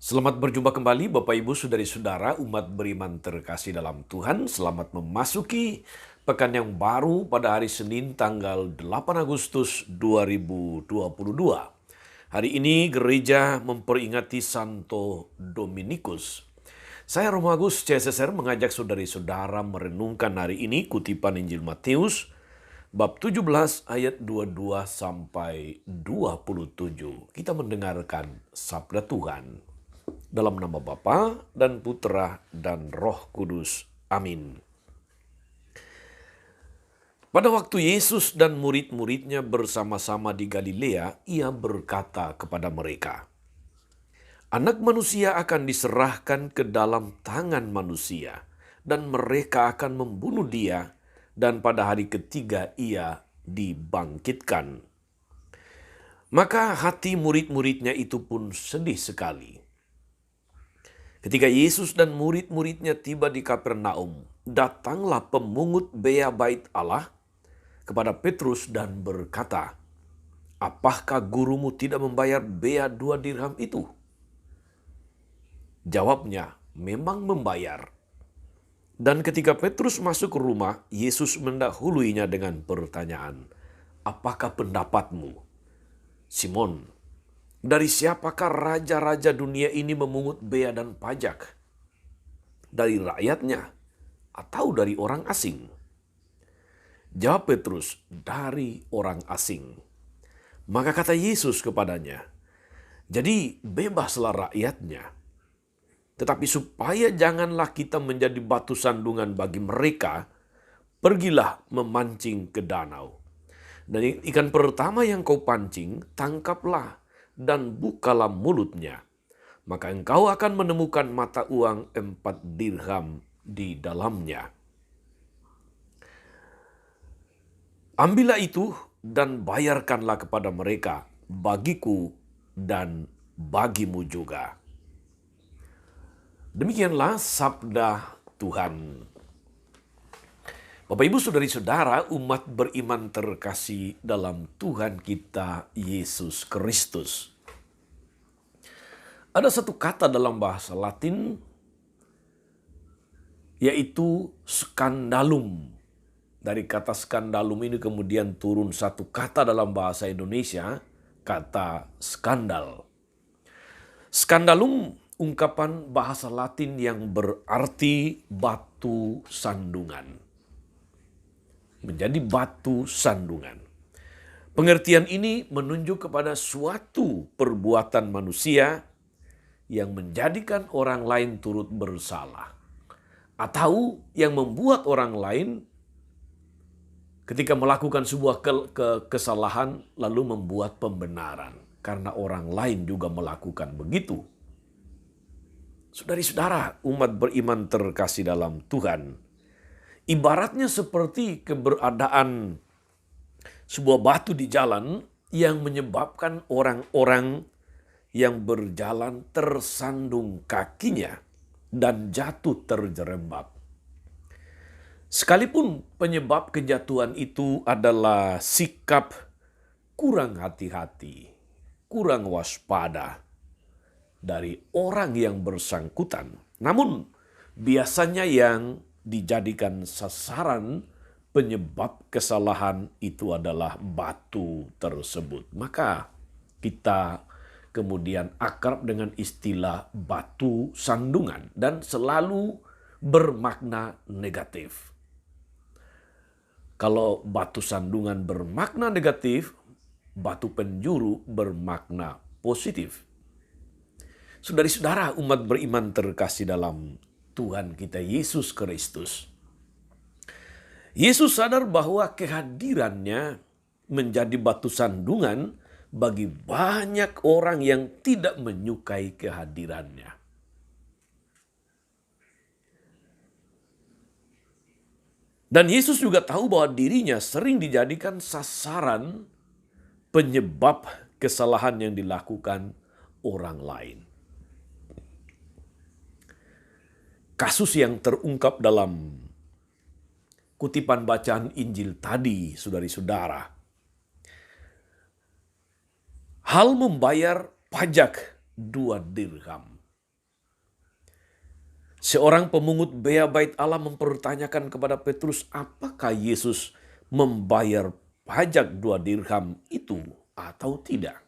Selamat berjumpa kembali Bapak Ibu Saudari-saudara umat beriman terkasih dalam Tuhan. Selamat memasuki pekan yang baru pada hari Senin tanggal 8 Agustus 2022. Hari ini gereja memperingati Santo Dominikus. Saya Romo Agus CSSR mengajak saudari-saudara merenungkan hari ini kutipan Injil Matius bab 17 ayat 22 sampai 27. Kita mendengarkan sabda Tuhan. Dalam nama Bapa dan Putra dan Roh Kudus. Amin. Pada waktu Yesus dan murid-muridnya bersama-sama di Galilea, ia berkata kepada mereka, "Anak manusia akan diserahkan ke dalam tangan manusia, dan mereka akan membunuh dia, dan pada hari ketiga ia dibangkitkan." Maka hati murid-muridnya itu pun sedih sekali. Ketika Yesus dan murid-muridnya tiba di Kapernaum, datanglah pemungut bea bait Allah kepada Petrus dan berkata, "Apakah gurumu tidak membayar bea 2 dirham itu?" Jawabnya, "Memang membayar." Dan ketika Petrus masuk ke rumah, Yesus mendahuluinya dengan pertanyaan, "Apakah pendapatmu, Simon? Dari siapakah raja-raja dunia ini memungut bea dan pajak? Dari rakyatnya atau dari orang asing?" Jawab Petrus, "Dari orang asing." Maka kata Yesus kepadanya, "Jadi bebaslah rakyatnya. Tetapi supaya janganlah kita menjadi batu sandungan bagi mereka, pergilah memancing ke danau. Dan ikan pertama yang kau pancing, tangkaplah dan bukalah mulutnya. Maka engkau akan menemukan mata uang 4 dirham di dalamnya. Ambillah itu dan bayarkanlah kepada mereka, bagiku dan bagimu juga." Demikianlah sabda Tuhan. Bapak Ibu Saudari-saudara umat beriman terkasih dalam Tuhan kita Yesus Kristus. Ada satu kata dalam bahasa Latin yaitu skandalum. Dari kata skandalum ini kemudian turun satu kata dalam bahasa Indonesia, kata skandal. Skandalum ungkapan bahasa Latin yang berarti batu sandungan. Menjadi batu sandungan. Pengertian ini menunjuk kepada suatu perbuatan manusia yang menjadikan orang lain turut bersalah, atau yang membuat orang lain ketika melakukan sebuah kesalahan lalu membuat pembenaran karena orang lain juga melakukan begitu. Saudari-saudara, umat beriman terkasih dalam Tuhan, ibaratnya seperti keberadaan sebuah batu di jalan yang menyebabkan orang-orang yang berjalan tersandung kakinya dan jatuh terjerembab. Sekalipun penyebab kejatuhan itu adalah sikap kurang hati-hati, kurang waspada dari orang yang bersangkutan. Namun biasanya yang dijadikan sasaran penyebab kesalahan itu adalah batu tersebut. Maka kita kemudian akrab dengan istilah batu sandungan dan selalu bermakna negatif. Kalau batu sandungan bermakna negatif, batu penjuru bermakna positif. Saudari-saudara umat beriman terkasih dalam Tuhan kita Yesus Kristus. Yesus sadar bahwa kehadirannya menjadi batu sandungan bagi banyak orang yang tidak menyukai kehadirannya. Dan Yesus juga tahu bahwa dirinya sering dijadikan sasaran penyebab kesalahan yang dilakukan orang lain. Kasus yang terungkap dalam kutipan bacaan Injil tadi, saudari-saudara. Hal membayar pajak 2 dirham. Seorang pemungut bea bait Allah mempertanyakan kepada Petrus, apakah Yesus membayar pajak 2 dirham itu atau tidak?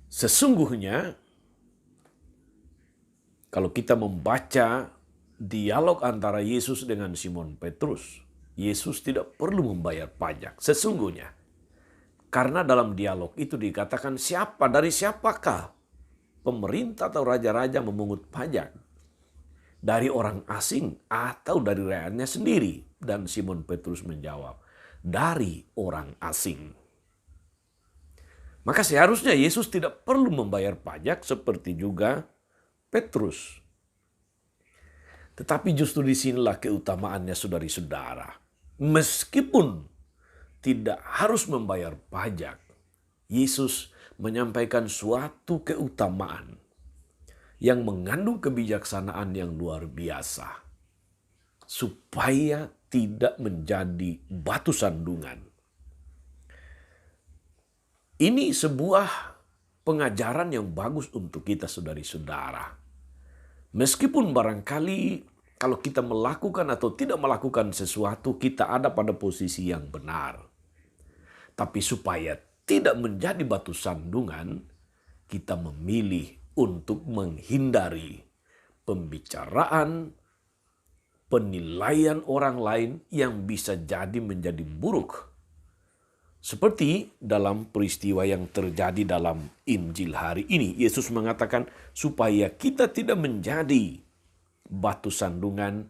Sesungguhnya, kalau kita membaca dialog antara Yesus dengan Simon Petrus, Yesus tidak perlu membayar pajak. Sesungguhnya, karena dalam dialog itu dikatakan dari siapakah pemerintah atau raja-raja memungut pajak? Dari orang asing atau dari rakyatnya sendiri? Dan Simon Petrus menjawab, dari orang asing. Maka seharusnya Yesus tidak perlu membayar pajak seperti juga Petrus. Tetapi justru disinilah keutamaannya saudari-saudara. Meskipun tidak harus membayar pajak, Yesus menyampaikan suatu keutamaan yang mengandung kebijaksanaan yang luar biasa, supaya tidak menjadi batu sandungan. Ini sebuah pengajaran yang bagus untuk kita saudari-saudara. Meskipun barangkali kalau kita melakukan atau tidak melakukan sesuatu, kita ada pada posisi yang benar. Tapi supaya tidak menjadi batu sandungan, kita memilih untuk menghindari pembicaraan, penilaian orang lain yang bisa jadi menjadi buruk. Seperti dalam peristiwa yang terjadi dalam Injil hari ini, Yesus mengatakan supaya kita tidak menjadi batu sandungan,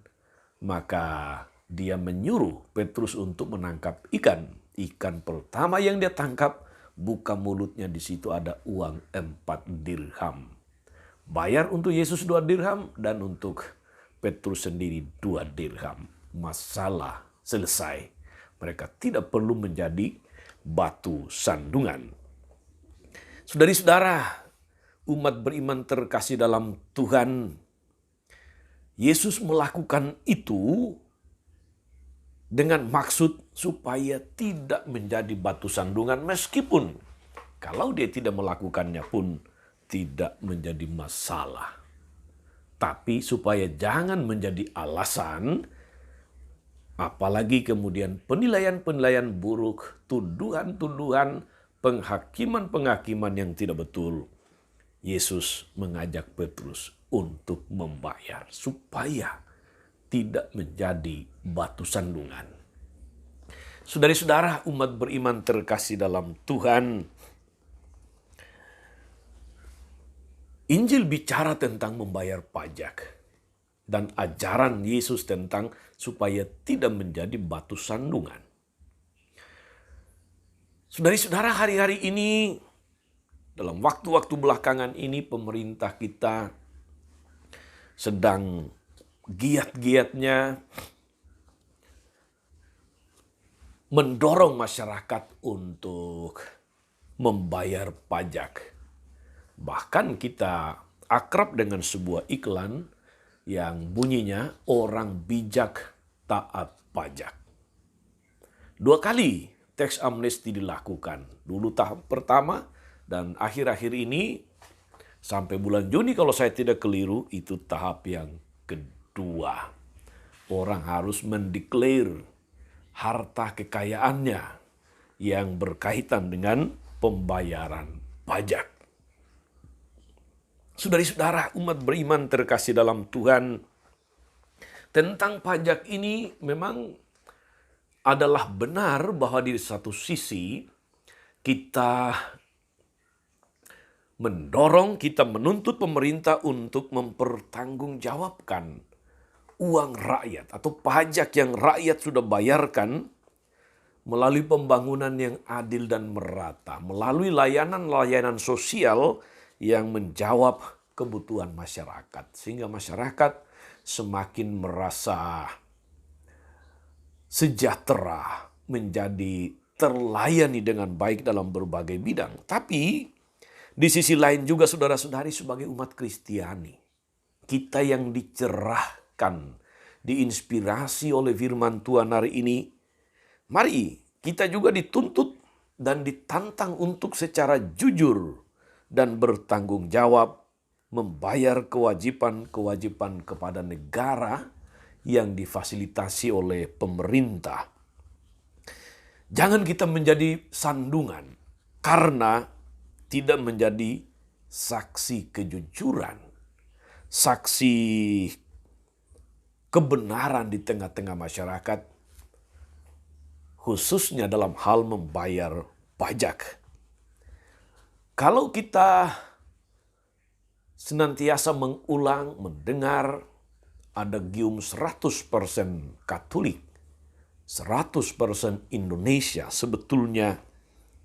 maka dia menyuruh Petrus untuk menangkap ikan. Ikan pertama yang dia tangkap, buka mulutnya, di situ ada uang 4 dirham. Bayar untuk Yesus 2 dirham dan untuk Petrus sendiri 2 dirham. Masalah selesai. Mereka tidak perlu menjadi batu sandungan. Saudari-saudara, umat beriman terkasih dalam Tuhan, Yesus melakukan itu dengan maksud supaya tidak menjadi batu sandungan, meskipun kalau dia tidak melakukannya pun tidak menjadi masalah. Tapi supaya jangan menjadi alasan, apalagi kemudian penilaian-penilaian buruk, tuduhan-tuduhan, penghakiman-penghakiman yang tidak betul. Yesus mengajak Petrus untuk membayar supaya tidak menjadi batu sandungan. Saudari-saudara, umat beriman terkasih dalam Tuhan, Injil bicara tentang membayar pajak dan ajaran Yesus tentang supaya tidak menjadi batu sandungan. Saudari-saudara, hari-hari ini, dalam waktu-waktu belakangan ini, pemerintah kita sedang giat-giatnya mendorong masyarakat untuk membayar pajak. Bahkan kita akrab dengan sebuah iklan yang bunyinya orang bijak taat pajak. 2 kali teks amnesti dilakukan. Dulu tahap pertama dan akhir-akhir ini sampai bulan Juni kalau saya tidak keliru itu tahap yang kedua. Orang harus mendeklar harta kekayaannya yang berkaitan dengan pembayaran pajak. Saudari-saudara, umat beriman terkasih dalam Tuhan, tentang pajak ini memang adalah benar bahwa di satu sisi kita mendorong, kita menuntut pemerintah untuk mempertanggungjawabkan uang rakyat atau pajak yang rakyat sudah bayarkan melalui pembangunan yang adil dan merata, melalui layanan-layanan sosial yang menjawab kebutuhan masyarakat, sehingga masyarakat semakin merasa sejahtera, menjadi terlayani dengan baik dalam berbagai bidang. Tapi di sisi lain juga saudara-saudari, sebagai umat Kristiani, kita yang dicerahkan, diinspirasi oleh firman Tuhan hari ini, mari kita juga dituntut dan ditantang untuk secara jujur dan bertanggung jawab membayar kewajiban-kewajiban kepada negara yang difasilitasi oleh pemerintah. Jangan kita menjadi sandungan karena tidak menjadi saksi kejujuran, saksi kebenaran di tengah-tengah masyarakat, khususnya dalam hal membayar pajak. Kalau kita senantiasa mendengar ada gium 100% Katolik, 100% Indonesia, sebetulnya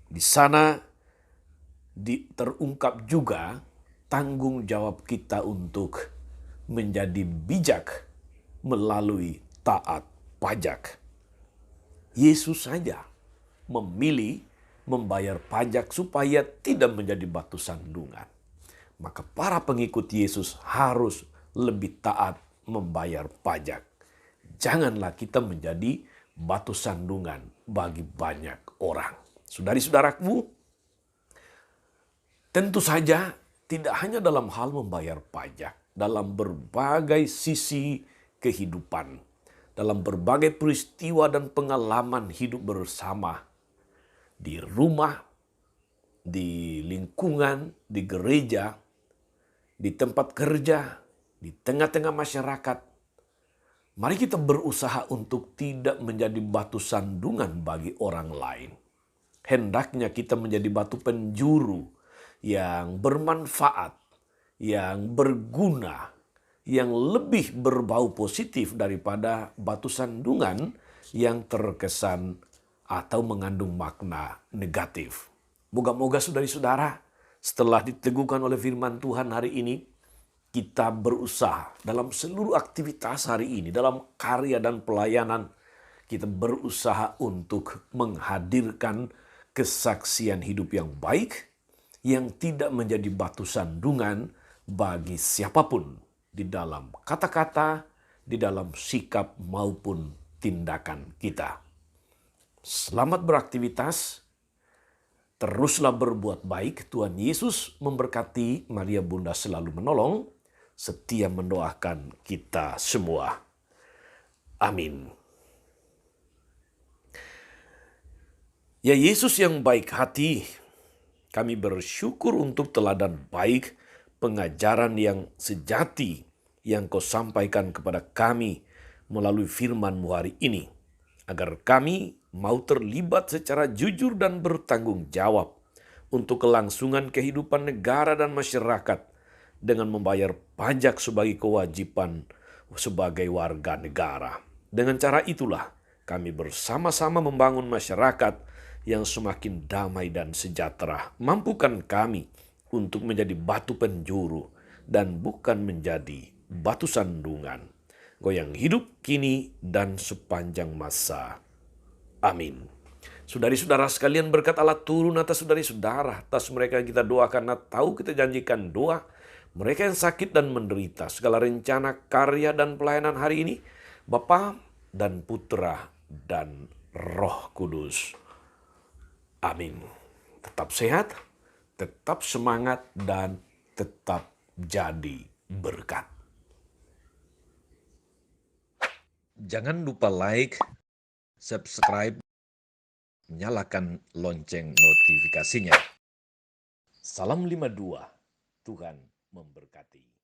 di sana terungkap juga tanggung jawab kita untuk menjadi bijak melalui taat pajak. Yesus saja memilih membayar pajak supaya tidak menjadi batu sandungan. Maka para pengikut Yesus harus lebih taat membayar pajak. Janganlah kita menjadi batu sandungan bagi banyak orang. Saudari-saudaraku, tentu saja tidak hanya dalam hal membayar pajak, dalam berbagai sisi kehidupan, dalam berbagai peristiwa dan pengalaman hidup bersama, di rumah, di lingkungan, di gereja, di tempat kerja, di tengah-tengah masyarakat. Mari kita berusaha untuk tidak menjadi batu sandungan bagi orang lain. Hendaknya kita menjadi batu penjuru yang bermanfaat, yang berguna, yang lebih berbau positif daripada batu sandungan yang terkesan atau mengandung makna negatif. Moga-moga saudari-saudara, setelah diteguhkan oleh firman Tuhan hari ini, kita berusaha dalam seluruh aktivitas hari ini, dalam karya dan pelayanan, kita berusaha untuk menghadirkan kesaksian hidup yang baik, yang tidak menjadi batu sandungan bagi siapapun di dalam kata-kata, di dalam sikap maupun tindakan kita. Selamat beraktivitas, teruslah berbuat baik. Tuhan Yesus memberkati, Maria Bunda selalu menolong, setia mendoakan kita semua. Amin. Ya Yesus yang baik hati, kami bersyukur untuk teladan baik, pengajaran yang sejati yang Kau sampaikan kepada kami melalui firman-Mu hari ini, agar kami mau terlibat secara jujur dan bertanggung jawab untuk kelangsungan kehidupan negara dan masyarakat dengan membayar pajak sebagai kewajiban sebagai warga negara. Dengan cara itulah kami bersama-sama membangun masyarakat yang semakin damai dan sejahtera. Mampukan kami untuk menjadi batu penjuru dan bukan menjadi batu sandungan. Goyang hidup kini dan sepanjang masa. Amin. Saudari-saudara sekalian, berkat Allah turun atas saudari-saudara, atas mereka yang kita doakan, tahu kita janjikan doa, mereka yang sakit dan menderita, segala rencana, karya, dan pelayanan hari ini, Bapa dan Putra dan Roh Kudus. Amin. Tetap sehat, tetap semangat, dan tetap jadi berkat. Jangan lupa like, subscribe, nyalakan lonceng notifikasinya. Salam 52, Tuhan memberkati.